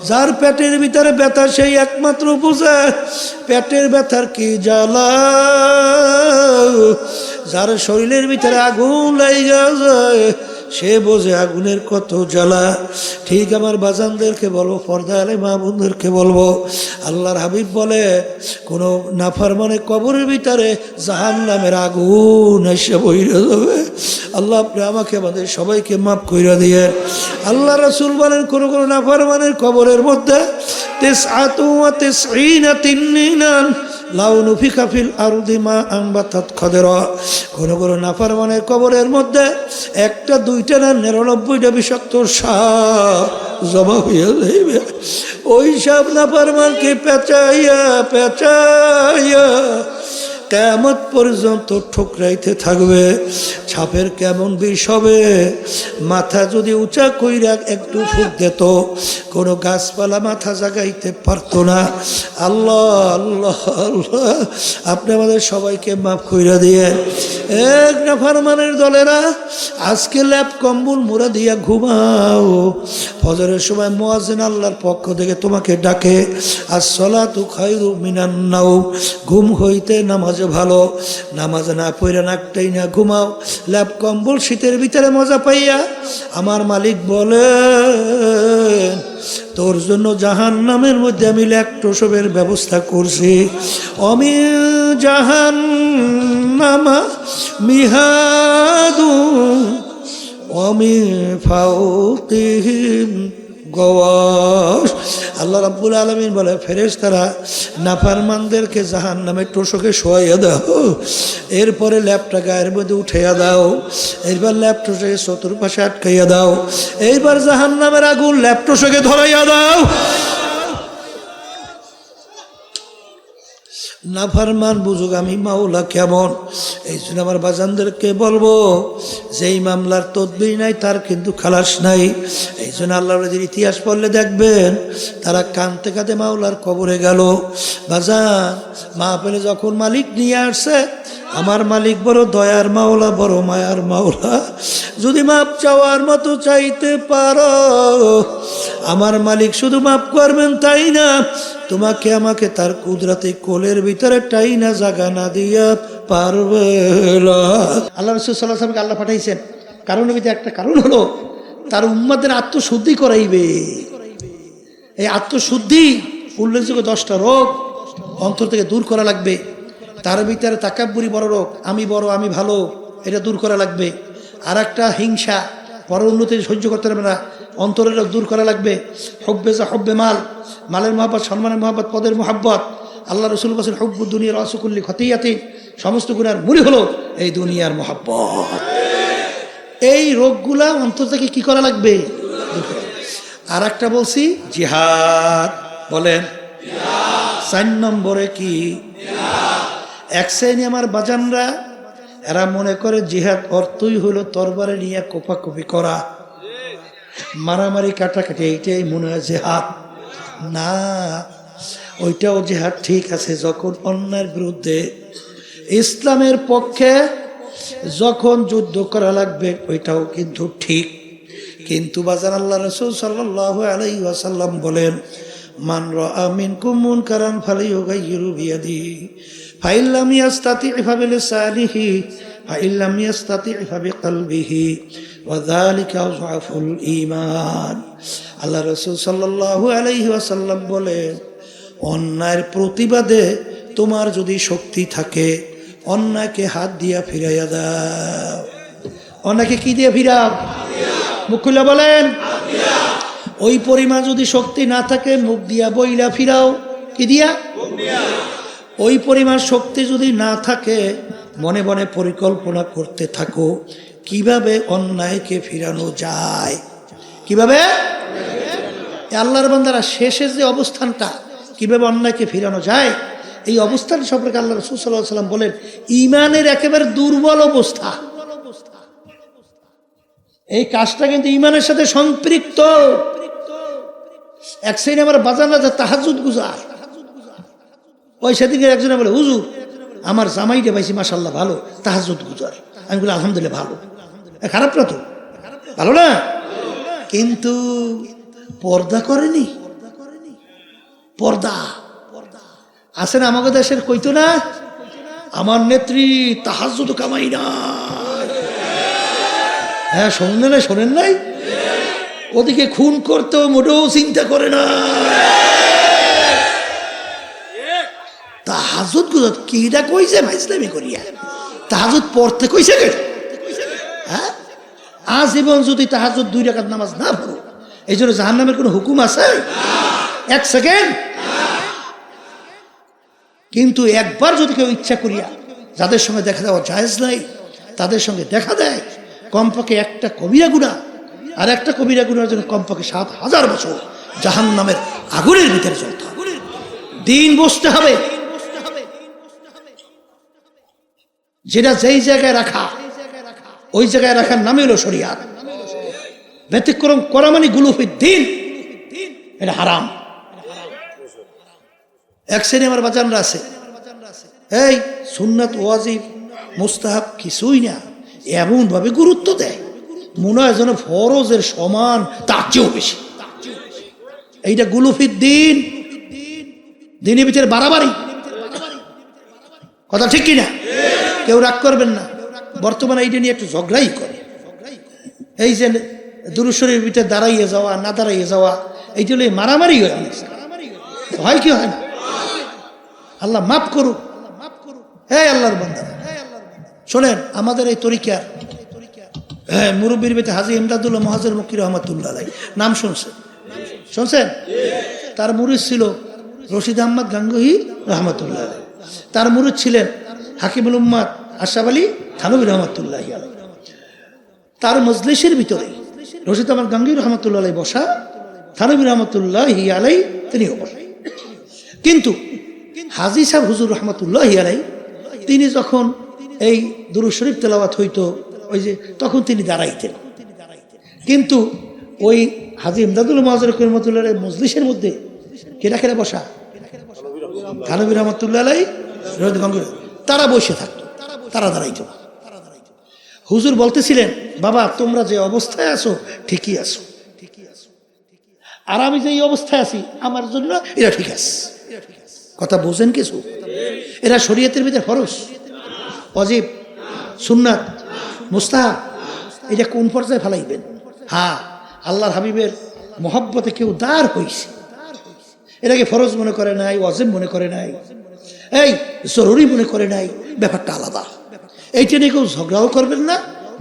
যার পেটের ভিতরে ব্যথা সেই একমাত্র বোঝে পেটের ব্যথার কি জ্বালা। যার শরীরের ভিতরে আগুন লাগা যায় সে বোঝে আগুনের কত জ্বালা। ঠিক আমার বাজানদেরকে বলবো, পর্দা আলে মা বোনদেরকে বলবো, আল্লাহর হাবিব বলে কোনো নাফরমানে কবরের ভিতরে জাহান্নামের আগুন এসে বইরে যাবে। আল্লাহ আপনি আমাকে আমাদের সবাইকে মাফ কইরা দিয়ে। আল্লাহ রাসূল বলেন কোন কোন নাফরমানের কবরের মধ্যে 99 লাউ নুফিকা ফিল আরদি মা আনবাতাত খাদরা। কোন কোন নাফরমানের কবরের মধ্যে একটা দুইটা না 99টা বিষাক্ত সাপ জমা হইয়া যাইবে। ওই সাপ নাফরমানকে পেঁচাইয়া পেঁচাইয়া কিয়ামত পর্যন্ত ঠুকরাইতে থাকবে। সাপের কেমন বিষ হবে, মাথা যদি উঁচা কইরা একটু ফুক দিত কোনো গাছপালা মাথা জাগাইতে পারতো না। আল্লাহ আল্লাহ আল্লাহ আপনি আমাদের সবাইকে মাফ কইরা দিয়ে। এক নাফরমানের দলেরা আজকে ল্যাপ কম্বল মুড়া দিয়া ঘুমাও, ফজরের সময় মুয়াজ্জিন আল্লাহর পক্ষ থেকে তোমাকে ডাকে আসসালাতু খায়রু মিনান নাওম, ঘুম হইতে নামাজ ভালো, নামাজ না পড়া নাকটাই না ঘুমাও, ল্যাপ কম্বল শীতের ভিতরে মজা পাইয়া। আমার মালিক বলেন তোর জন্য জাহান্নামের মধ্যে আমি ল্যাকটোসবের ব্যবস্থা করছি। অমি জাহান্নামা মিহাদু অমি ফাউকিহিম গওয়াশ। আল্লাহ রাব্বুল আলামিন বলে ফেরেশতারা নাফরমানদেরকে জাহান্নামে টোশকে শোয়াইয়া দাও, এরপরে ল্যাপটা গায়ের মধ্যে উঠাইয়া দাও, এইবার ল্যাপটোসকে চতুর্পাশে আটকাইয়া দাও, এইবার জাহান্নামের আগুন ল্যাপটোসকে ধরাইয়া দাও। নাফরমান বুঝুক আমি মাওলা কেমন। এই জন্য আমার বাজানদেরকে বলবো যেই মামলার তদবির নাই তার কিন্তু খালাস নাই। এই জন্য আল্লাহর ইতিহাস পড়লে দেখবেন তারা কাঁদতে কাঁদতে মাওলার কবরে গেল। বাজান মা পেলে যখন মালিক নিয়ে আসছে, আমার মালিক বড় দয়ার মাওলা, বড় মায়ার মাওলা। যদি মাপ চাওয়ার মতো চাইতে পারো আমার মালিক শুধু মাফ করবেন তাই না, তোমাকে আমাকে তার কুদরতে কোলের ভিতরে টাইনা জাগা না দিয়া পারবে না। আল্লাহ রাসূল সাল্লাল্লাহু আলাইহি ওয়াসাল্লামকে আল্লাহ পাঠাইছেন কারণের ভিতরে একটা কারণ হলো তার উম্মতের আত্মশুদ্ধি করাইবে। এই আত্মশুদ্ধি উল্লেখযোগ্য 10টা রোগ অন্তর থেকে দূর করা লাগবে। তার ভিতরে তাকাব্বুরি বড় রোগ, আমি বড় আমি ভালো, এটা দূর করা লাগবে। আর একটা হিংসা, বড় উন্নতি সহ্য করতে পারবে না, অন্তরের রোগ দূর করা লাগবে। হব্বে যা হব্বে মাল, মালের মহাব্বত, সম্মানের মহাব্বত, পদের মহাব্বত। আল্লাহ রাসূল বলেছেন হুব্বু দুনিয়ার রাসুকুল্লি খতিয়াতিন, সমস্ত গুনার মূল হলো এই দুনিয়ার মহাব্বত। এই রোগগুলা অন্তর থেকে কি করা লাগবে? আর একটা বলছি জিহাদ, বলেন 4 নম্বরে কি? এক শ্রেণী আমার বাজানরা এরা মনে করে জিহাদ অর্থই হলো তরবারে নিয়ে কোপাকুপি করা, মারামারি কাটাকাটি, এইটাই মনে হয় জিহাদ। না, ওইটাও জিহাদ ঠিক আছে যখন অন্যায়ের বিরুদ্ধে ইসলামের পক্ষে যখন যুদ্ধ করা লাগবে, ওইটাও কিন্তু ঠিক। কিন্তু বাজান আল্লাহ রাসূল সাল্লাল্লাহু আলাইহি ওয়াসাল্লাম বলেন মান রাআ মিনকুম মুনকারান ফালিয়ুগাইয়িরু বিয়াদিহি ফাইন লাম ইয়াস্তাতি' ফাবিলিসানিহি ফাইন লাম ইয়াস্তাতি' ফাবিকলবিহি ওয়া যালিকা আযআফুল ঈমান। আল্লাহ রাসূল সাল্লাল্লাহু আলাইহি ওয়াসাল্লাম বলেন অন্যায়ের প্রতিবাদে তোমার যদি শক্তি থাকে অন্যায়কে হাত দিয়া ফিরাইয়া দাও। অন্যায়কে কি দিয়ে ফিরাও? মুখ খুলে বলেন। ওই পরিমাণ যদি শক্তি না থাকে মুখ দিয়া বইলা ফিরাও। কি দিয়া? ওই পরিমাণ শক্তি যদি না থাকে মনে মনে পরিকল্পনা করতে থাকো কিভাবে অন্যায়কে ফিরানো যায়। কিভাবে? আল্লাহর বান্দারা শেষের যে অবস্থানটা, কিভাবে অন্যায়কে ফিরানো যায়, এই অবস্থান সম্পর্কে আল্লাহ রাসূল সাল্লাল্লাহু আলাইহি ওয়াসাল্লাম বলেন ঈমানের একেবারে দুর্বল অবস্থা। এই কাজটা কিন্তু ঈমানের সাথে সম্পৃক্ত। এক শ্রেণী আমার বাজানরা যে তাহাজ্জুদ গুজার, ওই সেদিকে একজনে বলে হুজুর আমার জামাইটা পাইছি মাশাআল্লাহ ভালো তাহাজ্জুদ গুজার। আমি বলি আলহামদুলিল্লাহ ভালো, খারাপ না তো, ভালো না, কিন্তু পর্দা করেনি। পর্দা আছে না আমাদের দেশের, কইতো না আমার নেত্রী তাহাজ্জুদ কামাই না। হ্যাঁ, শোনেন নাই? ওদিকে খুন করতেও মোটেও চিন্তা করে না। তাহাজ্জুদ গুলো কিটা কইছে ইসলামি করিয়া, তাহাজ্জুদ পড়তে কইছে কে? হ্যাঁ, আজীবন যদি তাহাজ্জুদ 2 রাকাত নামাজ না পড়ো, এই জন্য জাহান্নামের কোনো হুকুম আছে? 1 সেকেন্ড। কিন্তু একবার যদি কেউ ইচ্ছা করিয়া, যাদের সঙ্গে দেখা দেওয়া জায়েজ নাই, তাদের সঙ্গে দেখা দেয়, কমপক্ষে একটা কবিরা গুনাহ আর একটা কবিরা গুনাহের জন্য কমপক্ষে 7000 বছর জাহান্নামের আগুনের ভিতরে চলতে হবে। দিন বসতে হবে, যেটা যেই জায়গায় রাখা ওই জায়গায় রাখার নামই হলো শরিয়াত। ব্যতিক্রম করা মানে গুলুফির দিন, এটা হারাম। এক শ্রেণী আমার বাজানরা আছে, এই সুন্নাত ওয়াজিব মুস্তাহাব কিছুই না, এমন ভাবে গুরুত্ব দেয় মনে হয় যেন ফরজের সমান, তার চেয়েও বেশি। এইটা গুলুফির দিন, দিনের ভিতরে বাড়াবাড়ি। কথা ঠিক কিনা? কেউ রাগ করবেন না, বর্তমানে এইটা নিয়ে একটু ঝগড়াই করে। এই যে দুরূদ শরীফের ভিতরে দাঁড়াইয়ে যাওয়া না দাঁড়াইয়ে যাওয়া, এইটা হলে মারামারি হয়, অনেক হয় কি হয় না? আল্লাহ মাফ করুক। হ্যাঁ আল্লাহর বান্দা, শোনেন আমাদের এই তরিকার মুরব্বীর বেতে হাজী ইমদাদুল্লাহ মুহাজ্জির মক্কি রহমাতুল্লাহ আলাইহি নাম শুনছেন? তার মুরিদ ছিল রশিদ আহমদ গাঙ্গুহি রহমাতুল্লাহ আলাইহি, তার মুরিদ ছিলেন হাকিমুল উম্মাত আশরাফ আলী থানভী রহমাতুল্লাহি আলাইহি। তার মজলিসের ভিতরে রশিদ আহমদ গাঙ্গুহি রহমাতুল্লাহ আলাইহি বসা, থানভী রহমাতুল্লাহি আলাইহি তিনিও বসা। কিন্তু হাজী সাহেব হুজুর রহমাতুল্লাহি আলাইহি তিনি যখন এই দুরূদ শরীফ তেলাওয়াত হইতো, ওই যে তখন তিনি দাঁড়াইতেন। কিন্তু ওই হাজী ইমদাদুল মুহাজ্জির রহমাতুল্লাহ আলাইহি মজলিসের মধ্যে কেরা বসা? থানভী রহমাতুল্লাহ আলাইহি, তারা বসে থাকতো, তারা দাঁড়াইতো। হুজুর বলতেছিলেন, বাবা তোমরা যে অবস্থায় আছো ঠিকই আছো, আর আমি যে এই অবস্থায় আছি আমার জন্য এরা ঠিক আছে। কথা বোঝেন কিছু? এরা শরীয়তের ভিতরে ফরজ, ওয়াজিব, সুন্নাত, মুস্তাহাব, এটা কোন পর্যায়ে ফেলাইবেন? হ্যাঁ, আল্লাহর হাবিবের মহব্বতে কেউ দাঁড় হইছে, এটাকে ফরজ মনে করে নাই, ওয়াজিব মনে করে নাই, এই জরুরি মনে করে নাই, ব্যাপারটা আলাদা। এইটা নিয়ে কেউ ঝগড়াও করবেন না,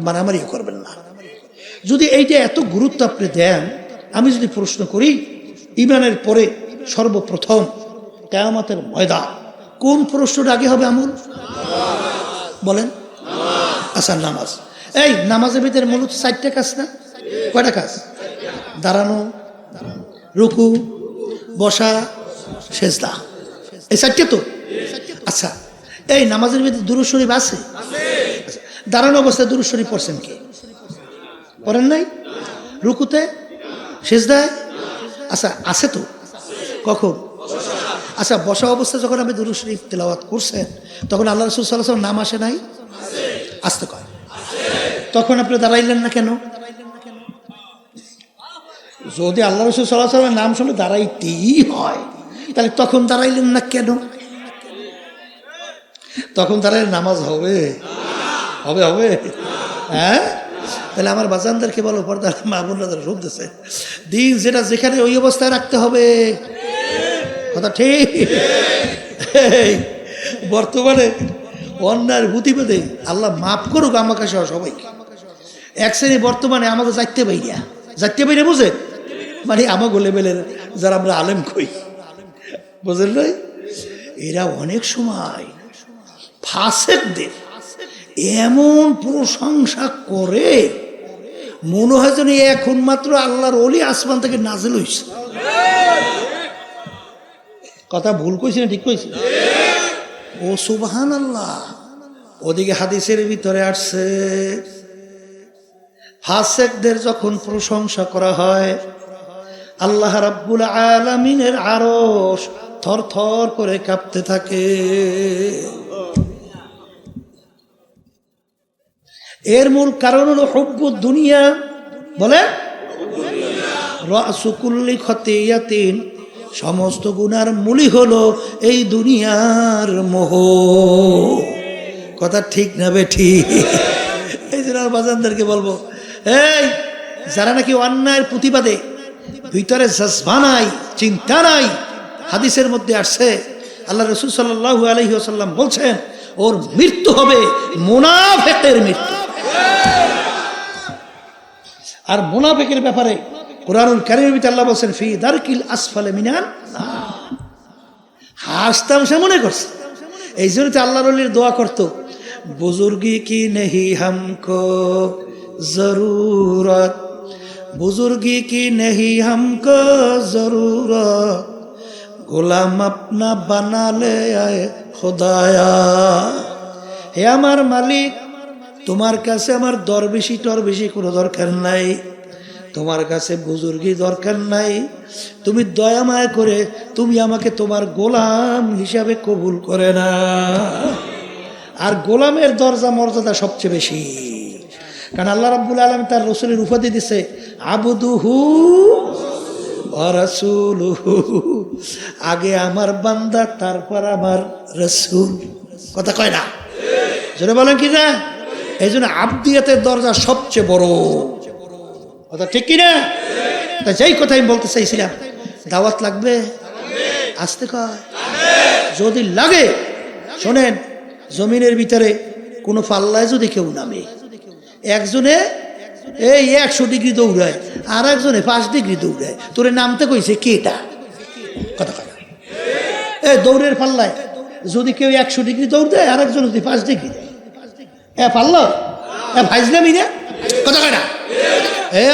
মারামারিও করবেন না। যদি এইটা এত গুরুত্ব আপনি দেন, আমি যদি প্রশ্ন করি, ইমানের পরে সর্বপ্রথম কিয়ামতের ময়দান কোন প্রশ্নটা আগে হবে? আমল বলেন। আচ্ছা, নামাজ। এই নামাজের ভিতরে মূলত 4টা কাজ না? কয়টা কাজ? দাঁড়ানো, রুকু, বসা, সেজদা, এই 4টে তো। আচ্ছা, এই নামাজের ভিতরে দুরূদ শরীফ আছে? দাঁড়ানো অবস্থায় দুরূদ শরীফ পড়ছেন কে? পড়েন নাই? রুকুতে, সেজদায়? আচ্ছা, আছে তো। কখন? আচ্ছা, বসা অবস্থায় যখন আপনি দুরূদ শরীফ তেলাওয়াত করছেন, তখন আল্লাহ রাসূল সাল্লাল্লাহু আলাইহি ওয়াসাল্লাম নাম আসে নাই? আসতে কয়। তখন আপনি দাঁড়াইলেন না কেন? যদি আল্লাহ রাসূল সাল্লাল্লাহু আলাইহি ওয়াসাল্লামের নাম শুনে দাঁড়াইতেই হয়, তাহলে তখন দাঁড়াইলেন না কেন? তখন দাঁড়াইলে নামাজ হবে? হবে হবে? হ্যাঁ, তাহলে আমার বাজানদেরকে বলো, পর্দার মা বোনরা শুনতেছে, দিন যেটা যেখানে ওই অবস্থায় রাখতে হবে। কথা ঠিক? বর্তমানে অন্যার প্রতিবাদে আল্লাহ মাফ করুক আমাকে সহ সবাইকে। এক শ্রেণী বর্তমানে আমাকে যাইতে বাইরে বুঝে, মানে আমাকে লেভেলের যারা আমরা আলেম কই, বুঝলেন নাই? এরা অনেক সময় ফাসেকদের এমন প্রশংসা করে মনে হয় যেন এখন মাত্র আল্লাহর ওলি আসমান থেকে নাজিল হইছে। কথা ভুল কইছি না ঠিক কইছি? ও সুবহানাল্লাহ। ওদিকে হাদিসের ভিতরে আসছে, ফাসেকদের যখন প্রশংসা করা হয়, আল্লাহ রাব্বুল আলামিনের আরশ থরথর করে কাঁপতে থাকে। এর মূল কারণ হলো হুব্বুদ দুনিয়া। বলে রাসু কুল্লি খতিয়াতিন সমস্ত গুনার মূলই হলো এই দুনিয়ার মোহ। কথা ঠিক না বেঠিক? এই জন্য বাজানদেরকে বলবো, এই যারা নাকি অন্যায়ের প্রতিবাদে ভিতরে জজবা নাই, চিন্তা নাই, হাদিসের মধ্যে আসছে আল্লাহ রাসূল সাল্লাল্লাহু আলাইহি ওয়াসাল্লাম বলছেন ওর মৃত্যু হবে মুনাফিকের মৃত্যু। আর মুনাফিকের ব্যাপারে কুরআনুল কারীমের ভিতরে আল্লাহ বলেন ফি দারকিল আসফালে মিনান নার। হাসতাম সে মনে করছে, এই জন্য তো আল্লাহর ওলির দোয়া করতো, বুজুর্গি কি নেহি হামকো জরুরত, বুজুর্গি কি নেহি হামকো জরুরত, গোলাম আপনা বানালে আয় খোদায়া। হে আমার মালিক, তোমার কাছে আমার দরবেশি টরবেশি কোনো দরকার নাই, তোমার কাছে বুজুর্গি দরকার নাই, তুমি দয়া মায়া করে তুমি আমাকে তোমার গোলাম হিসাবে কবুল করে না। আর গোলামের দরজা মর্যাদা সবচেয়ে বেশি, কারণ আল্লাহ রাব্বুল আলামিন তার রাসূলের উপাধি দিছে আবদুহু ওয়া রাসূলুহু। আগে আমার বান্দা, তারপর আমার রাসূল। কথা কয় না? জোরে বলেন কি না? এই জন্য আবদিয়াতের দরজা সবচেয়ে বড়। কথা ঠিক কিনা? তা যেই কথা আমি বলতে চাইছিলাম, দাওয়াত লাগবে, আসতে কয় যদি লাগে। শোনেন, জমিনের ভিতরে কোনো পাল্লায় যদি কেউ নামে, একজনে এই 100 ডিগ্রি দৌড়ায় আর একজনে 5 ডিগ্রি দৌড়ায়, তোরে নামতে কইছে কেটা? কথা কয় না? এই দৌড়ের পাল্লায় যদি কেউ 100 ডিগ্রি দৌড় দেয় আর একজন যদি 5 ডিগ্রি দেয়, পারলো ভাইজলামি না? কথা কয় না?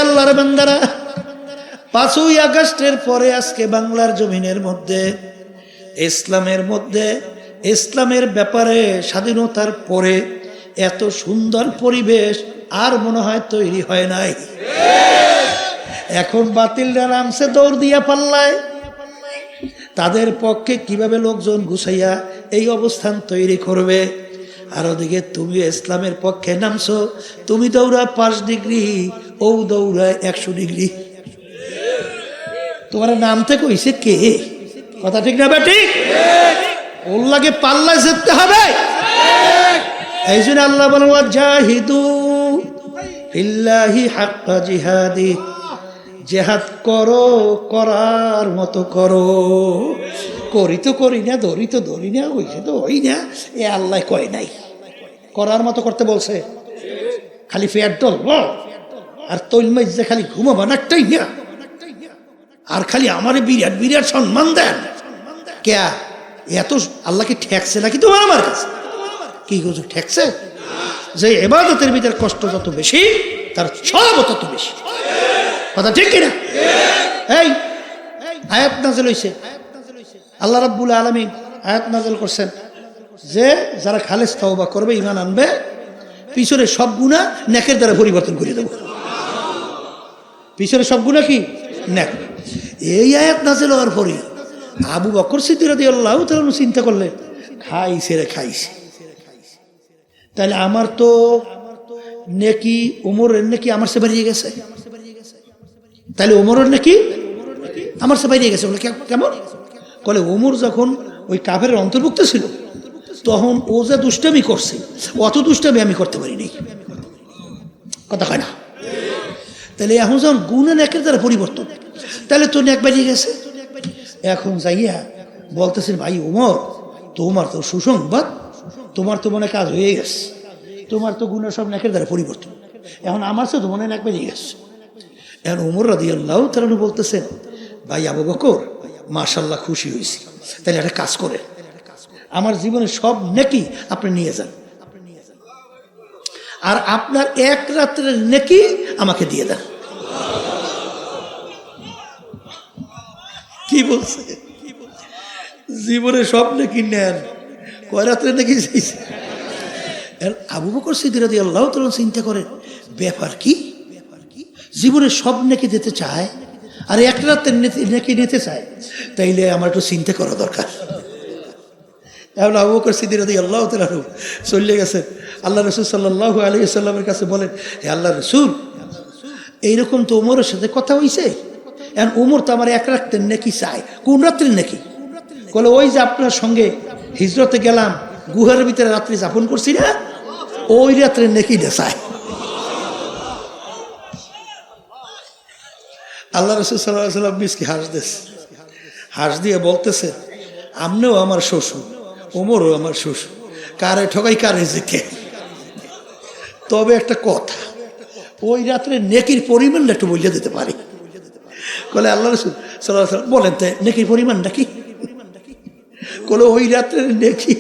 আল্লাহর বান্দারা, 5ই আগস্টের পরে আজকে বাংলার জমিনের মধ্যে ইসলামের ব্যাপারে স্বাধীনতার পরে এত সুন্দর পরিবেশ আর মনে হয় তৈরি হয় নাই। এখন বাতিলরা নামছে দৌড় দিয়া পাল্লায়, তাদের পক্ষে কিভাবে লোকজন গুছাইয়া এই অবস্থান তৈরি করবে। আর ওদিকে তুমি ইসলামের পক্ষে নামছো, তুমি দৌড়া 5 ডিগ্রি, ও দৌড়ায় 100 ডিগ্রি। তোমার নামতে কইছে কে? কথা ঠিক না বেঠিক? ওর লাগে পাল্লায় যেতে হবে। এই জন্য আল্লাহ বলেন ওয়াজাহিদু ফিল্লাহি হাক্কা জিহাদি, জিহাদ করো, করার মতো করো। করি তো করি না, ধরি তো ধরি না, হইছে তো হই না, এ আল্লাহ কয় নাই। করার মতো করতে বলছে, খালি ফেয়ার ডলব আর তৈলমাই যে খালি ঘুমাবা নাকটাই না, আর খালি আমার বিরাট বিরাট সম্মান দেন। কে এত আল্লাহকে ঠেকছে নাকি তোমার আমার কাছে? কি কিছু ঠেকছে? যে ইবাদতের ভিতরে কষ্ট যত বেশি, তার সব তত বেশি। কথা ঠিক কিনা? এই আয়াত নাযিল হইছে, আল্লাহ রাব্বুল আলামিন আয়াত নাযিল করছেন যে যারা খালেস তওবা করবে, ঈমান আনবে, পিছনে সব গুনাহ নেকের দ্বারা পরিবর্তন করে দেব। পিছনে সব গুনাহ কি? নেক। এই আয়াত নাযিল হওয়ার পরে আবু বকর সিদ্দিক রাদিয়াল্লাহু তাআলা চিন্তা করলেন, খাইছে রে খাইছে, তাহলে আমার তো নেকি ওমরের নেকি আমার সে বাড়িয়ে গেছে, তাহলে ওমরের নেকি আমার সে বাড়িয়ে গেছে। বলে কেমন? বলে ওমর যখন ওই কাফেরের অন্তর্ভুক্ত ছিল, তখন ও যে দুষ্টামি করছে, অত দুষ্টামি আমি করতে পারিনি। কথা হয় না? তাহলে এখন যখন গুণে নেকের দ্বারা পরিবর্তন, তাহলে তো নেক বাড়িয়ে গেছে। এখন যাইয়া বলতেছেন, ভাই ওমর, তোমার তো সুসংবাদ, তোমার তো মনে কাজ হয়ে গেছে, তোমার তো গুণের সব নেকের দ্বারা পরিবর্তন, এখন আমার তো মনে নেক বাড়িয়ে গেছে। এখন ওমর রাদিয়াল্লাহু তাআলা বলতেছেন, ভাই আবু বকর, মাশাআল্লাহ খুশি হয়েছি, তাহলে একটা কাজ করে আমার জীবনের সব নেকি আপনি নিয়ে যান, আর আপনার এক রাত্রের নেকি আমাকে দিয়ে দেন। কি বলছে? জীবনের সব নেকি নেন, কয় রাত্রের নেকি চাইছে। আবু বকর সিদ্দিক রাদিয়াল্লাহু তাআলা চিন্তা করেন, ব্যাপার কি? জীবনের সব নেকি দিতে চায় আর এক রাতের নেকি নিতে চায়, তাইলে আমার একটু চিন্তা করা দরকার। এখন আবু বকর সিদ্দিক রাদিয়াল্লাহু তাআলা চলে গেছেন আল্লাহ রাসূল সাল্লাল্লাহু আলাইহি ওয়াসাল্লামের কাছে, বলেন, হে আল্লাহ রাসূল, এইরকম তো ওমরের সাথে কথা হইছে, এখন উমর তো আমার এক রাত্রের নেকি চায়, কোন রাত্রির নেকি? বলে ওই যে আপনার সঙ্গে হিজরতে গেলাম, গুহার ভিতরে রাত্রি যাপন করছি না, ওই রাত্রের নেকি চায়। আল্লাহ রাসূল সাল্লাল্লাহু আলাইহি ওয়াসাল্লাম মিসকি হাঁস দিয়ে বলতেছে, আপনিও আমার শ্বশুর, ওমরও আমার শ্বশুর, কারে ঠকাই কারে যেতে। তবে একটা কথা, ওই রাত্রে নেকির পরিমাণটা একটু বলে দিতে পারি। বলে আল্লাহ রাসূল সাল্লাল্লাহু আলাইহি ওয়াসাল্লাম বলেন তো নেকির পরিমাণটা কি? বলে ওই রাত্রের নেকি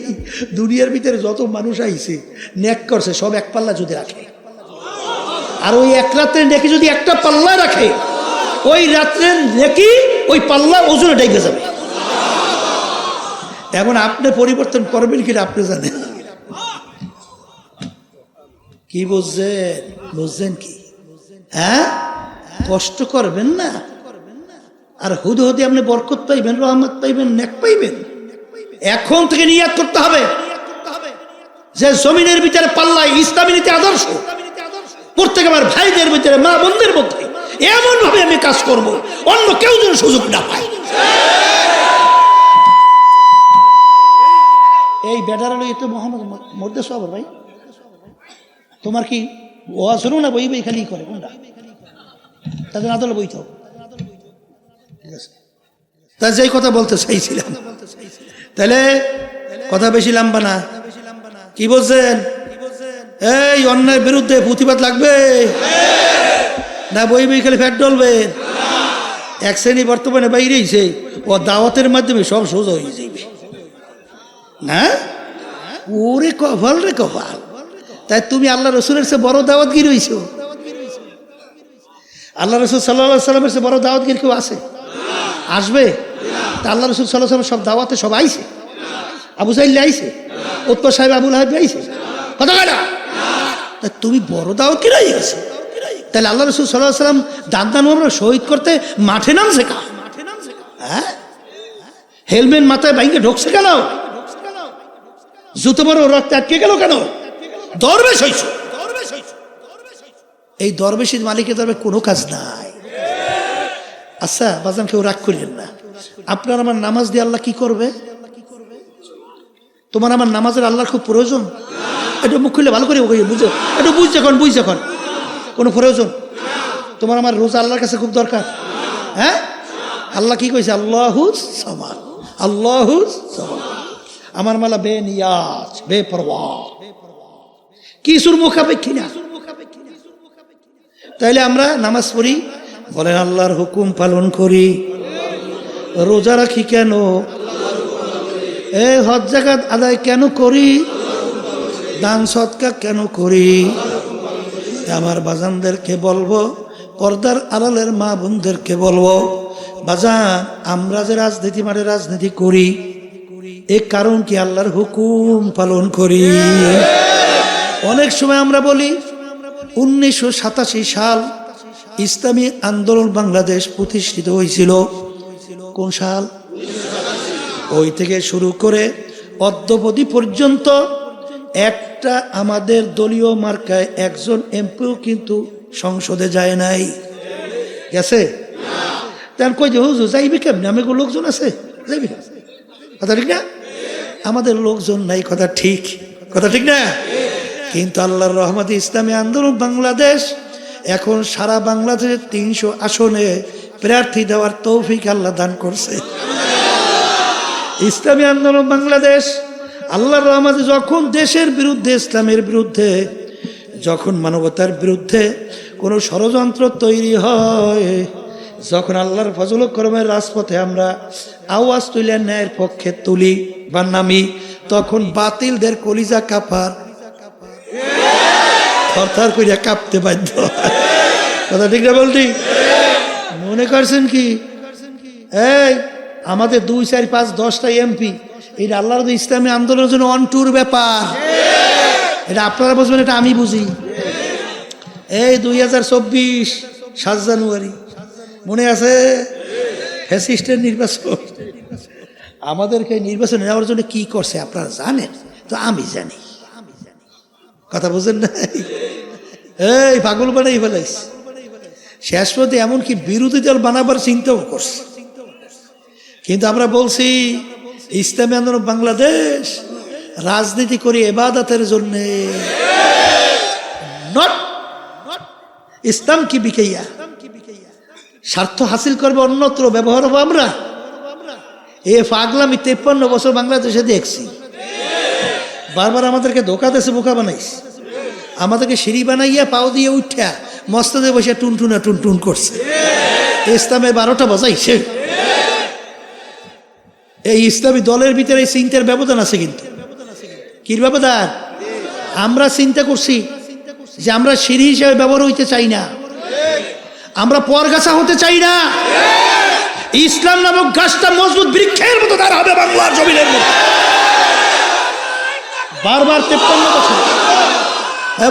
দুনিয়ার ভিতরে যত মানুষ আইছে নেক করছে সব এক পাল্লা যদি রাখে, আর ওই এক রাত্রের নেকি যদি একটা পাল্লা রাখে, ওই রাত্রের নেকি ওই পাল্লা ওজনে ডাইবে যাবে। এখন আপনি পরিবর্তন করবেন কিনা আপনি জানেন। কি বুঝছেন কি? হ্যাঁ, কষ্ট করবেন না, আর হুদে আপনি বরকত পাইবেন, রহমত পাইবেন, নেক পাইবেন। এখন থেকে নিয়াত করতে হবে যে জমিনের ভিতরে পাল্লা ইসলামী নীতি আদর্শ প্রত্যেক আমার ভাইদের ভিতরে, মা বোনদের মধ্যে এমন ভাবে আমি কাজ করব অন্য কেউ যেন সুযোগ না পায়। এই বেটারা লই তো মোহাম্মদ মরদেশ আবার ভাই, তোমার কি ওয়া শুনো না, বই খালি করে কোনটা? তাদের আদলে বইতে হবে। ঠিক আছে, তা যেই কথা বলতে চাইছিলাম, তাহলে কথা বেশি লম্বা না। কি বলছেন? এই অন্যায়ের বিরুদ্ধে প্রতিবাদ লাগবে না বই খালি ফ্যাট ডলবে? এক শ্রেণী বর্তমানে বাইরেছে, ও দাওয়াতের মাধ্যমে সব সোজা হয়ে যাবে না। ওরে কপাল রে কপাল, তাই তুমি আল্লাহ রসুলের সে বড় দাওয়াতগির হইছ? আল্লাহ রসুল সাল্লাল্লাহু আলাইহি সাল্লামের সে বড় দাওয়াতগির কেউ আছে? আসবে? তা আল্লাহ রসুল সাল্লাল্লাহু আলাইহি সাল্লাম সব দাওয়াতে সব আইছে। আবু জাহিল আইছে, উতবা সাহেব, আবু লাহাব আইছে, কথা কয় না? তুমি বড় দাওয়াতগির হয়ে গেছে। তাহলে আল্লাহ রসুল সাল্লাল্লাহু আলাইহি সাল্লাম দান শহীদ করতে মাঠে নামছে কা? হ্যাঁ, হেলমেট মাথায় বাইকে ঢুকছে কেন? জুতো বড় রক্ত আটকে গেল কেন? দরবেশ হইছ। এই দরবেশের মালিকের দরবে কোনো কাজ নাই। আচ্ছা বাজান, কেউ রাগ করিলেন না, আপনার আমার নামাজ দিয়ে আল্লাহ কি করবে? তোমার আমার নামাজের আল্লাহর খুব প্রয়োজন? একটু মুখ খুললে ভালো করে বুঝো, একটু বুঝ যখন কোনো প্রয়োজন? তোমার আমার রোজা আল্লাহর কাছে খুব দরকার। হ্যাঁ, আল্লাহ কি কইছে? আল্লাহুস সামাদ, আল্লাহুস সামাদ। আমার মালা বে নিয়াজ, বে পরওয়াহ, কিছুর মুখাপেক্ষী না। তাইলে আমরা নামাজ পড়ি, বলেন আল্লাহর হুকুম পালন করি। রোজা রাখি কেন? হজ যাকাত আদায় কেন করি? দান সদকা কেন করি? আমার বাজানদেরকে বলবো, পর্দার আড়ালের মা বোনদেরকে বলবো, বাজান আমরা যে রাজনীতি মাঠে রাজনীতি করি, এ কারণ কি? আল্লাহর হুকুম পালন করি। অনেক সময় আমরা বলি 1987 সাল ইসলামী আন্দোলন বাংলাদেশ প্রতিষ্ঠিত হয়েছিল। কোন সাল? ওই থেকে শুরু করে অদ্যাবধি পর্যন্ত একটা আমাদের দলীয় মার্কায় একজন এমপিও কিন্তু সংসদে যায় নাই। গেছে? তার কই যে হুজুর যাইবে কেমনি? আমি লোকজন আছে, যাইবে কথা ঠিক না? আমাদের লোকজন নাই, কথা ঠিক না? কিন্তু আল্লাহর রহমতে ইসলামী আন্দোলন বাংলাদেশ এখন সারা বাংলাদেশের 300 আসনে প্রার্থী দেওয়ার তৌফিক আল্লাহ দান করছে। ইসলামী আন্দোলন বাংলাদেশ আল্লাহর রহমতে যখন দেশের বিরুদ্ধে, ইসলামের বিরুদ্ধে, যখন মানবতার বিরুদ্ধে কোনো ষড়যন্ত্র তৈরি হয়, যখন আল্লাহর ফজল ও করমের রাজপথে আমরা আওয়াজ তুলে ন্যায়ের পক্ষে তুলি বা নামি, তখন বাতিলদের কলিজা কাঁপার থরথর করিয়া কাঁপতে বাধ্য। কথা ঠিক না বলটি? মনে করছেন কি এই আমাদের 2, 4, 5, 10টা এমপি, এটা আল্লাহর ইসলামী আন্দোলনের জন্য অনটুর ব্যাপার। এটা আপনারা বুঝবেন, এটা আমি বুঝি। এই 2024 7 জানুয়ারি মনে আছে ফ্যাসিস্টের নির্বাচন? আমাদেরকে নির্বাচন নেওয়ার জন্য কি করছে আপনারা জানেন তো? আমি জানি। কথা বুঝেন না? এই পাগল বানাই ফেলাইছে। শেষ পর্যন্ত এমনকি বিরোধী দল বানাবার চিন্তাও করছে। কিন্তু আমরা বলছি ইসলামী আন্দোলন বাংলাদেশ রাজনীতি করি ইবাদতের জন্য, নট ইসলাম কি বিকাইয়া স্বার্থ হাসিল করবে অন্যত্র ব্যবহার হবো আমরা। এ পাগলামি 53 বছর বাংলাদেশে দেখছি। বারবার আমাদেরকে ধোকা দেশে বোকা বানাইছে, আমাদেরকে সিঁড়ি বানাইয়া পাও দিয়ে উঠা মস্তদে বসে টুনটুনা টুনটুন করছে। ইসলামে 12টা বাজাইছে। এই ইসলামী দলের ভিতরে এই চিন্তার ব্যবধান আছে। কিন্তু কি ব্যবধান? আমরা চিন্তা করছি যে আমরা সিঁড়ি হিসেবে ব্যবহার হইতে চাই না, আমরা পরগাছা হতে চাই না। ইসলাম নামক গাছটা মজবুত বৃক্ষের মতো তার হবে বাংলার জমিনের মতো। বারবার 53 বছর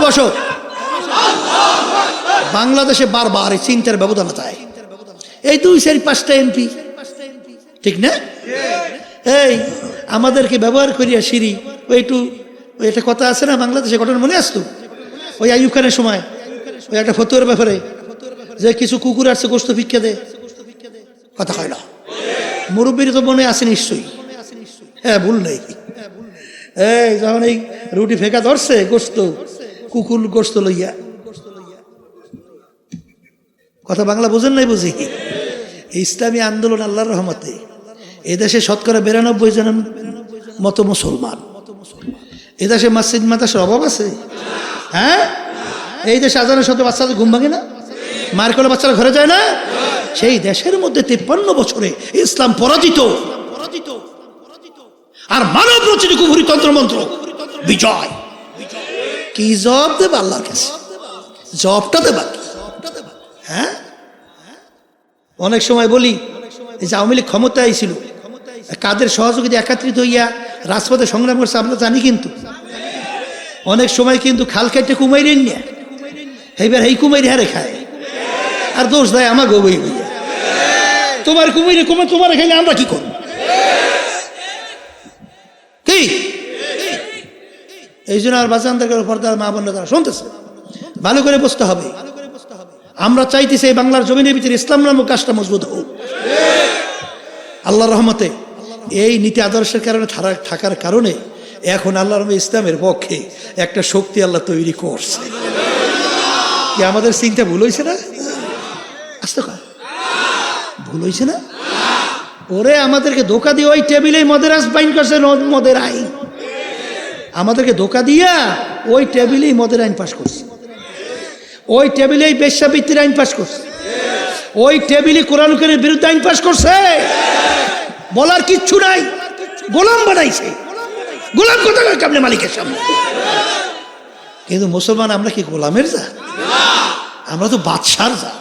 বছর বাংলাদেশে বারবার এই চিন্তার ব্যবধান চায়। এই 2-4-5টা এমপি, ঠিক না? এই আমাদেরকে ব্যবহার করিয়া সিঁড়ি ওই একটু ওই একটা কথা আছে না বাংলাদেশে, ঘটনা মনে আসতো ওই আইয়ুব খানের সময়, ওই একটা ফতুয়ার ব্যাপারে যে কিছু কুকুর আসছে গোস্ত ভিক্ষা দে, কথা হয় না। মুরব্বীর তো মনে আছে নিশ্চয়ই, হ্যাঁ ভুল নেই। এই যখন এই রুটি ফেঁকা ধরছে গোস্ত, কুকুর গোস্ত লইয়া, কথা বাংলা বোঝেন নাই? বুঝি। ইসলামী আন্দোলন আল্লাহর রহমতে এদেশে 92% জনের মতো মুসলমান। এদেশে মসজিদ মাদ্রাসার অভাব আছে? হ্যাঁ, এই দেশে আজানের সাথে বাচ্চাদের ঘুম ভাঙে না, মার কোলে বাচ্চারা ঘরে যায় না। সেই দেশের মধ্যে 53 বছরে ইসলাম পরাজিত, আর মানব রচিত কুফরি তন্ত্রমন্ত্র বিজয়। কি জবাব দেবে আল্লাহর কাছে? জবাবটা দেবা কি? হ্যাঁ, অনেক সময় বলি এই যে আওয়ামী লীগ ক্ষমতায় আইছিল, কাদের সহযোগিতা একত্রিত হইয়া রাজপথে সংগ্রাম করছে আমরা জানি। কিন্তু অনেক সময় কিন্তু খাল কেটে কুমাইরেন না, এইবার এই কুমাইরে হারে খায় আর দোষ দেয় আমার গোবই হইয়া। তোমার কুমাইরে কুমার তোমার এখানে আমরা কি করব? কি এই জন্য আর বাচ্চাদের পর্দার মা বোনরা তারা শুনতেছে, ভালো করে বুঝতে হবে। আমরা চাইতেছি এই বাংলার জমিনের ভিতরে ইসলাম নামক কাজটা মজবুত হোক। আল্লাহর রহমতে এই নীতি আদর্শের কারণে থাকার কারণে এখন আল্লাহর ইসলামের পক্ষে একটা শক্তি আল্লাহ তৈরি করছে। কি আমাদের চিন্তা ভুল হয়েছে না? আসতে ভুল হয়েছে না? ওরে আমাদেরকে ধোকা দিয়ে ওই টেবিলেই মদের আইন বাইন করছে, মদের আইন আমাদেরকে ধোকা দিয়া ওই টেবিলেই মদের আইন পাশ করছে, ওই টেবিলেই বেশ্যাবৃত্তির আইন পাশ করছে, ওই টেবিলে কোরআনের বিরুদ্ধে আইন পাশ করছে। বলার কিচ্ছু নাই, গোলাম বানাইছে। গোলাম কোথাকার কেমনে মালিকের সামনে? কিন্তু মুসলমান আমরা কি গোলামের যা? আমরা তো বাদশার যা।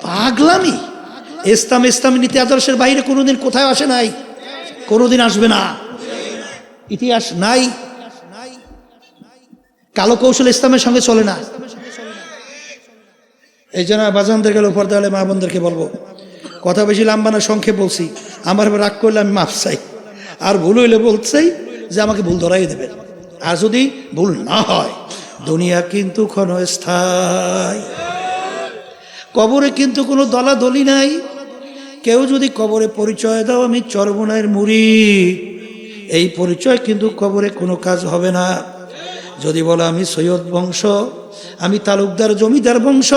পাগলামি। ইসলামী নীতি আদর্শের বাইরে কোনোদিন কোথায় আসে নাই, কোনোদিন আসবে না, ইতিহাস নাই। কালো কৌশল ইসলামের সঙ্গে চলে না। এই জন্য বাজানদের গেলে উপর দেওয়ালে মা বোনদেরকে বলবো, কথা বেশি লম্বা না, সংক্ষেপ বলছি। আমার রাগ করলে আমি মাফ চাই, আর ভুল হইলে বলছেই যে আমাকে ভুল ধরাই দেবেন। আর যদি ভুল না হয়, দুনিয়া কিন্তু ক্ষণস্থায়ী, কবরে কিন্তু কোনো দলাদলি নাই। কেউ যদি কবরে পরিচয় দাও আমি চরমনায়ের মুরিদ, এই পরিচয় কিন্তু কবরে কোনো কাজ হবে না। যদি বলো আমি সৈয়দ বংশ, আমি তালুকদার জমিদার বংশ,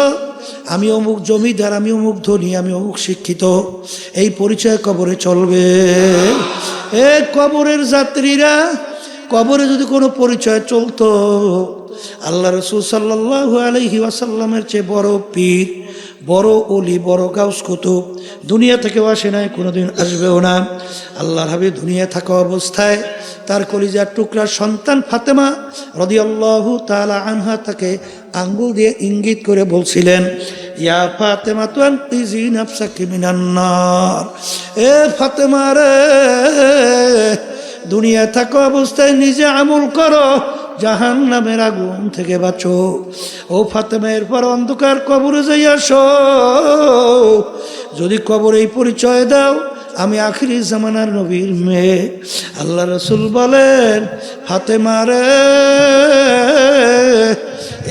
আমি অমুক জমিদার, আমি অমুক ধনী, আমি অমুক শিক্ষিত, এই পরিচয় কবরে চলবে। এ কবরের যাত্রীরা, কবরে যদি কোনো পরিচয় চলতো, আল্লাহ রাসূল সাল্লাল্লাহু আলাইহি ওয়াসাল্লামের চেয়ে বড় পীর, বড় ওলি, বড় গাউস কুতুব দুনিয়া থেকেও আসে নাই, কোনোদিন আসবেও না। আল্লাহর হাবিব দুনিয়া থাকা অবস্থায় তার কলিজার টুকরার সন্তান ফাতেমা রাদিয়াল্লাহু তাআলা আনহা তাকে আঙ্গুল দিয়ে ইঙ্গিত করে বলছিলেন, ইয়া ফাতেমা তু আনকিজি নাফসাকি মিনান নার। এ ফাতেমা রে, দুনিয়া থাকা অবস্থায় নিজে আমল করো, জাহান্নামের আগুন থেকে বাঁচো। ও ফাতেমা, এরপর অন্ধকার কবরে যাই আসো। যদি কবরে এই পরিচয় দাও আমি আখিরি জামানার নবীর মেয়ে। আল্লাহ রাসূল বলেন, ফাতেমা রে,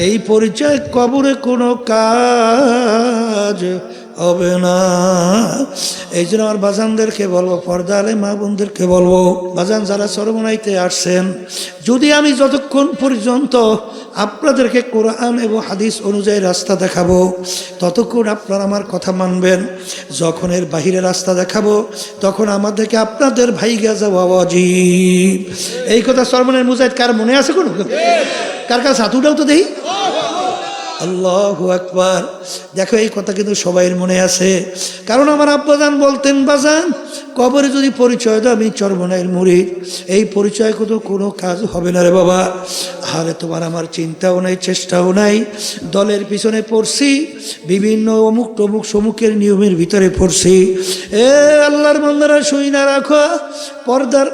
এই পরিচয় কবরে কোনো কাজ হবে না। এই জন্য আমার বাজানদেরকে বলবো, পর্দা আলে মা বোনদেরকে বলবো, বাজান যারা চরমনাইতে আসছেন, যদি আমি যতক্ষণ পর্যন্ত আপনাদেরকে কোরআন এবং হাদিস অনুযায়ী রাস্তা দেখাবো ততক্ষণ আপনারা আমার কথা মানবেন। যখন এর বাহিরে রাস্তা দেখাবো তখন আমাদেরকে আপনাদের ভাইগা যাওয়া ওয়াজিব। এই কথা চরমনের মুজাহিদ কার মনে আছে? কোনো কার কাছে হাত উঠাও তো দেখি। আল্লাহু আকবার। দেখো এই কথা কিন্তু সবাইয়ের মনে আছে, কারণ আমার আব্বাজান বলতেন, বাজান কবরে যদি পরিচয় দাও আমি চরমনাইয়ের মুরিদ, এই পরিচয় তো কোনো কাজ হবে না রে বাবা। আরে তোমার আমার চিন্তাও নাই, চেষ্টাও নাই, দলের পিছনে পড়ছি, বিভিন্ন অমুক টমুক সমুখের নিয়মের ভিতরে পড়ছি। এ আল্লাহর বান্দারা শুই না রাখো, পর্দার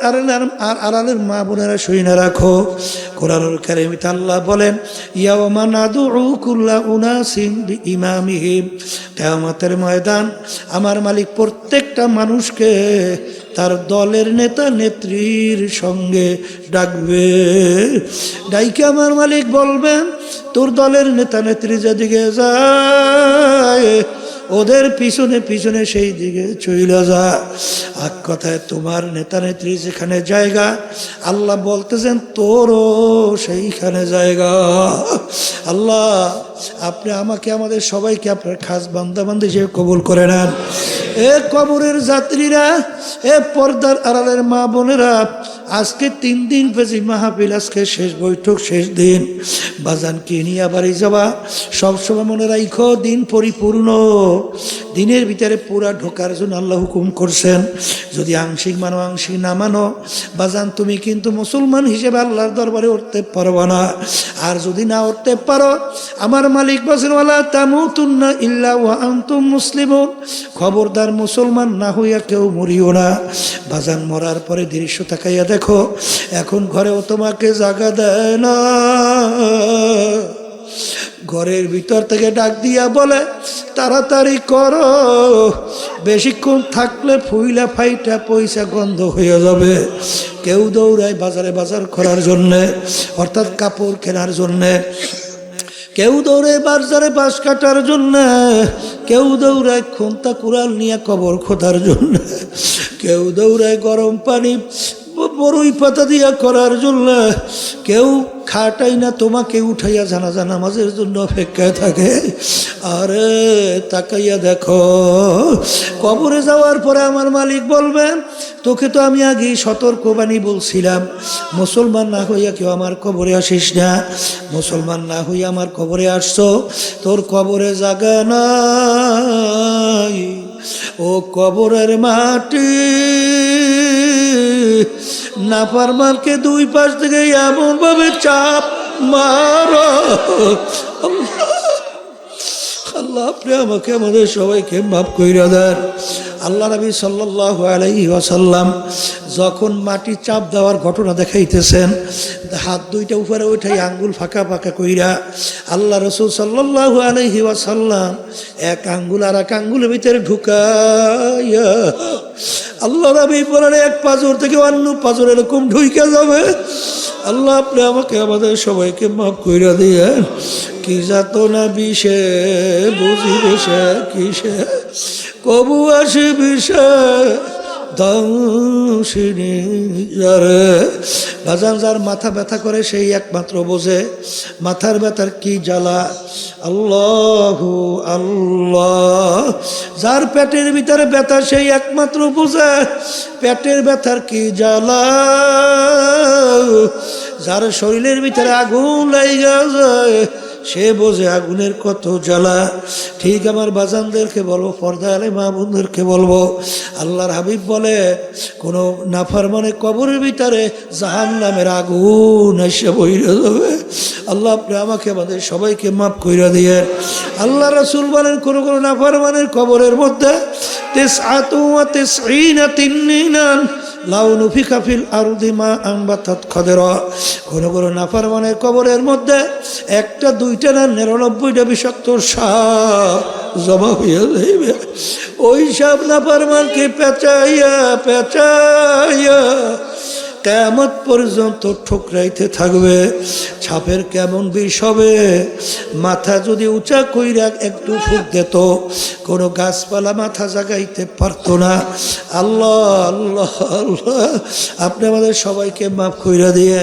আড়ালের মা বোনেরা শুই না রাখো। কোরআনুল কারীমে আল্লাহ বলেন, ইয়াওমা নাদউ কুল্লা উনাসিন বিইমামিহিম, কিয়ামতের ময়দান আমার মালিক প্রত্যেকটা মানুষকে তার দলের নেতা নেত্রীর সঙ্গে ডাকবে। ডাইকে আমার মালিক বলবেন, তোর দলের নেতা নেত্রী যেদিকে যায় ওদের পিছনে পিছনে সেই দিকে চইলা যা। এক কথায় তোমার নেতা নেত্রী যেখানে জায়গা, আল্লাহ বলতেছেন তোরও সেইখানে জায়গা। আল্লাহ আপনি আমাকে আমাদের সবাইকে আপনার খাস বান্দাবান্দি হিসেবে কবুল করে নেন। এ কবরের যাত্রীরা, এ পর্দার আড়ালের মা বোনেরা, আজকে 3 দিন পেছি মাহফিল, আজকে শেষ বৈঠক, শেষ দিন। বাজানকে নিয়ে বাড়ি যাবা, সবসময় মনে রাখো দিন পরিপূর্ণ, দিনের ভিতরে পুরা ঢোকার জন্য আল্লাহ হুকুম করছেন। যদি আংশিক মানো আংশিক না মানো বাজান তুমি কিন্তু মুসলমান হিসেবে আল্লাহর দরবারে উঠতে পারবা না। আর যদি না উঠতে পারো আমার মালিক বলেন, ওয়ালা তামুতুন্না ইল্লা ওয়া আনতুম মুসলিমুন, খবরদার মুসলমান না হইয়া কেউ মরিও না। বাজান মরার পরে দৃশ্য তাকাইয়া দেখো, এখন ঘরেও তোমাকে জায়গা দেয় না। ঘরের ভিতর থেকে ডাক দিয়া বলে, তাড়াতাড়ি করো, বেশিক্ষণ থাকলে ফুইলা ফাইটা পয়সা গন্ধ হয়ে যাবে। কেউ দৌড়ায় বাজারে বাজার করার জন্যে, অর্থাৎ কাপড় কেনার জন্যে, কেউ দৌড়ায় বাজারে বাঁশ কাটার জন্য, কেউ দৌড়ায় খন্তা কুড়াল নিয়ে কবর খোদার জন্য, কেউ দৌড়ায় গরম পানি বড়ই পাতা দিয়া করার জন্য, কেউ খাটাই না তোমাকে উঠাইয়া জানাজা নামাজের জন্য অপেক্ষায় থাকে। আরে তাকাইয়া দেখো, কবরে যাওয়ার পরে আমার মালিক বলবেন, তোকে তো আমি আগেই সতর্কবাণী বলছিলাম, মুসলমান না হইয়া কেউ আমার কবরে আসিস না। মুসলমান না হইয়া আমার কবরে আসছো, তোর কবরে জায়গা নাই। ও কবরের মাটি নাফরমানকে 2 পাশ থেকে এমন ভাবে চাপ মারো। আল্লাহ আপনি আমাকে আমাদের সবাইকে মাফ কইরা দেন। আল্লাহ নবী সাল্লাল্লাহু আলাইহি ওয়াসাল্লাম যখন মাটি চাপ দেওয়ার ঘটনা দেখাইতেছেন, হাত 2টা উপরে উঠাই আঙ্গুল ফাঁকা ফাঁকা কইরা আল্লাহ রাসূল সাল্লাল্লাহু আলাইহি ওয়াসাল্লাম এক আঙ্গুল আর এক আঙ্গুলের ভিতরে ঢুকাইয়া আল্লাহ নবী বলেন, এক পাঁজর থেকে অন্য পাঁজর এরকম ঢুইকা যাবে। আল্লাহ আপনি আমাকে আমাদের সবাইকে মাফ কইরা দিয়ে। কি যাতনা বিষে বুঝিবে সে কিসে, কবু আসে বিষে ধ্বংসিনী যারে। বাজান যার মাথা ব্যথা করে সেই একমাত্র বোঝে মাথার ব্যথার কি জ্বালা। আল্লাহু আল্লাহ। যার পেটের ভিতরে ব্যথা সেই একমাত্র বোঝে পেটের ব্যথার কি জ্বালা। যার শরীরের ভিতরে আগুন লাইগা যায় সে বোঝে আগুনের কত জ্বালা। ঠিক আমার বাজানদেরকে বলবো, পর্দা আলে মা বোনদেরকে বলবো, আল্লাহর হাবিব বলে কোনো নাফরমানে কবরের ভিতরে জাহান্নামের আগুন এসে বইরে যাবে। আল্লাহ আপনি আমাকে আমাদের সবাইকে মাফ কইরা দিয়েন। আল্লাহ রাসূল বলেন, কোনো কোনো নাফরমানের কবরের মধ্যে 99 তিন্নিনান লাউ নুফিখা ফিল আরদি মা আনবাতাত খাদরা। কোন কোন নাফরমানের কবরের মধ্যে 1টা 2টা না 99টা বিষাক্ত সাপ জমা হইয়া যাইবে। ওই সাপ নাফরমানকে পেঁচাইয়া পেঁচাইয়া কিয়ামত পর্যন্ত ঠুকরাইতে থাকবে। সাপের কেমন বিষ হবে, মাথা যদি উঁচা কইরা একটু ফুক দিত, কোনো গাছপালা মাথা জাগাইতে পারতো না। আল্লাহ আল্লাহ আল্লাহ, আপনি আমাদের সবাইকে মাফ কইরা দিয়ে